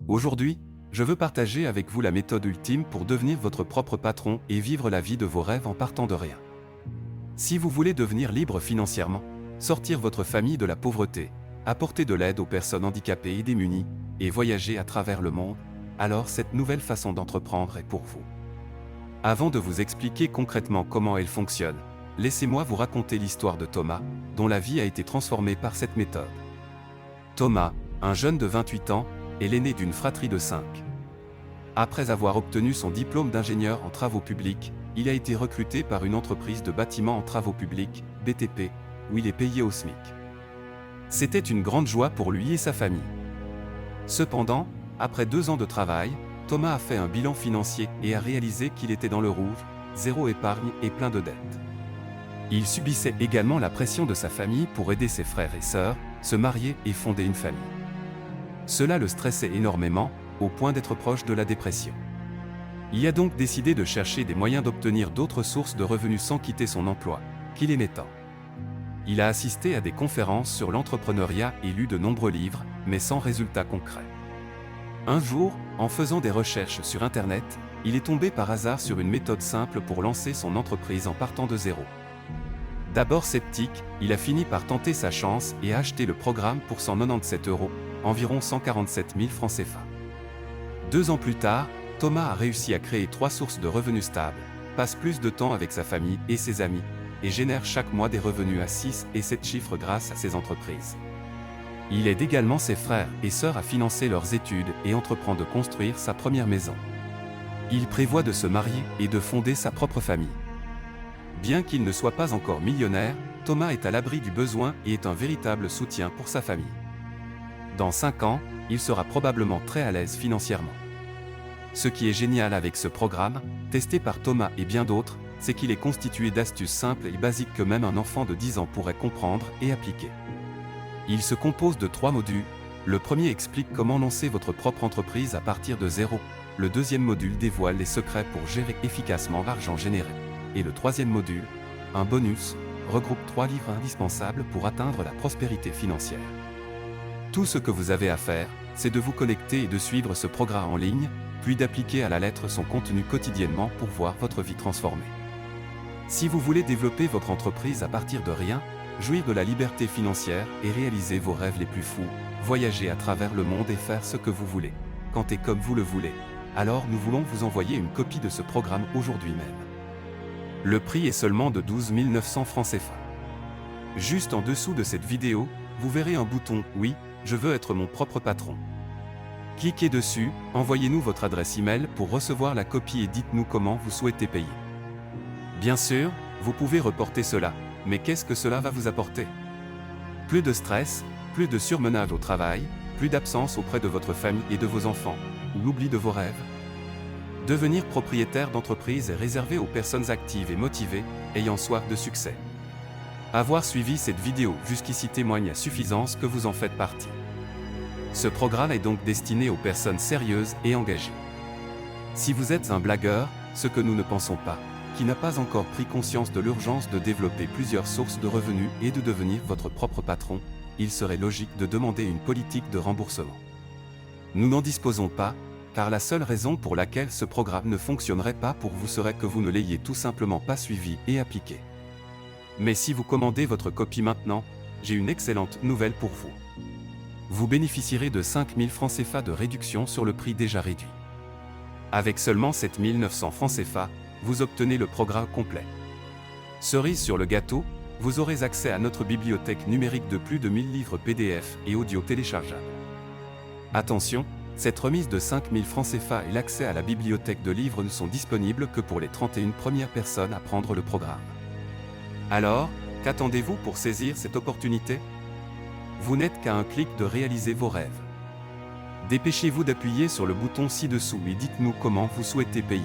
Aujourd'hui, je veux partager avec vous la méthode ultime pour devenir votre propre patron et vivre la vie de vos rêves en partant de rien. Si vous voulez devenir libre financièrement, sortir votre famille de la pauvreté, apporter de l'aide aux personnes handicapées et démunies, et voyager à travers le monde, alors cette nouvelle façon d'entreprendre est pour vous. Avant de vous expliquer concrètement comment elle fonctionne, laissez-moi vous raconter l'histoire de Thomas, dont la vie a été transformée par cette méthode. Thomas, un jeune de 28 ans, est l'aîné d'une fratrie de 5. Après avoir obtenu son diplôme d'ingénieur en travaux publics, il a été recruté par une entreprise de bâtiments en travaux publics, BTP, où il est payé au SMIC. C'était une grande joie pour lui et sa famille. Cependant, après 2 ans de travail, Thomas a fait un bilan financier et a réalisé qu'il était dans le rouge, zéro épargne et plein de dettes. Il subissait également la pression de sa famille pour aider ses frères et sœurs, se marier et fonder une famille. Cela le stressait énormément, au point d'être proche de la dépression. Il a donc décidé de chercher des moyens d'obtenir d'autres sources de revenus sans quitter son emploi, qu'il aimait tant. Il a assisté à des conférences sur l'entrepreneuriat et lu de nombreux livres, mais sans résultats concrets. Un jour, en faisant des recherches sur Internet, il est tombé par hasard sur une méthode simple pour lancer son entreprise en partant de zéro. D'abord sceptique, il a fini par tenter sa chance et a acheté le programme pour 197 €, environ 147 000 francs CFA. 2 ans plus tard, Thomas a réussi à créer 3 sources de revenus stables, passe plus de temps avec sa famille et ses amis, et génère chaque mois des revenus à 6 et 7 chiffres grâce à ses entreprises. Il aide également ses frères et sœurs à financer leurs études et entreprend de construire sa première maison. Il prévoit de se marier et de fonder sa propre famille. Bien qu'il ne soit pas encore millionnaire, Thomas est à l'abri du besoin et est un véritable soutien pour sa famille. Dans 5 ans, il sera probablement très à l'aise financièrement. Ce qui est génial avec ce programme, testé par Thomas et bien d'autres, c'est qu'il est constitué d'astuces simples et basiques que même un enfant de 10 ans pourrait comprendre et appliquer. Il se compose de 3 modules. Le premier explique comment lancer votre propre entreprise à partir de zéro. Le deuxième module dévoile les secrets pour gérer efficacement l'argent généré. Et le troisième module, un bonus, regroupe 3 livres indispensables pour atteindre la prospérité financière. Tout ce que vous avez à faire, c'est de vous connecter et de suivre ce programme en ligne, puis d'appliquer à la lettre son contenu quotidiennement pour voir votre vie transformée. Si vous voulez développer votre entreprise à partir de rien, jouir de la liberté financière et réaliser vos rêves les plus fous, voyager à travers le monde et faire ce que vous voulez, quand et comme vous le voulez, alors nous voulons vous envoyer une copie de ce programme aujourd'hui même. Le prix est seulement de 12 900 francs CFA. Juste en dessous de cette vidéo, vous verrez un bouton « Oui, je veux être mon propre patron ». Cliquez dessus, envoyez-nous votre adresse email pour recevoir la copie et dites-nous comment vous souhaitez payer. Bien sûr, vous pouvez reporter cela, mais qu'est-ce que cela va vous apporter? Plus de stress, plus de surmenage au travail, plus d'absence auprès de votre famille et de vos enfants, ou l'oubli de vos rêves? Devenir propriétaire d'entreprise est réservé aux personnes actives et motivées, ayant soif de succès. Avoir suivi cette vidéo jusqu'ici témoigne à suffisance que vous en faites partie. Ce programme est donc destiné aux personnes sérieuses et engagées. Si vous êtes un blagueur, ce que nous ne pensons pas, qui n'a pas encore pris conscience de l'urgence de développer plusieurs sources de revenus et de devenir votre propre patron, il serait logique de demander une politique de remboursement. Nous n'en disposons pas, car la seule raison pour laquelle ce programme ne fonctionnerait pas pour vous serait que vous ne l'ayez tout simplement pas suivi et appliqué. Mais si vous commandez votre copie maintenant, j'ai une excellente nouvelle pour vous. Vous bénéficierez de 5 000 francs CFA de réduction sur le prix déjà réduit. Avec seulement 7 900 francs CFA, vous obtenez le programme complet. Cerise sur le gâteau, vous aurez accès à notre bibliothèque numérique de plus de 1000 livres PDF et audio téléchargeables. Attention, cette remise de 5 000 francs CFA et l'accès à la bibliothèque de livres ne sont disponibles que pour les 31 premières personnes à prendre le programme. Alors, qu'attendez-vous pour saisir cette opportunité? Vous n'êtes qu'à un clic de réaliser vos rêves. Dépêchez-vous d'appuyer sur le bouton ci-dessous et dites-nous comment vous souhaitez payer.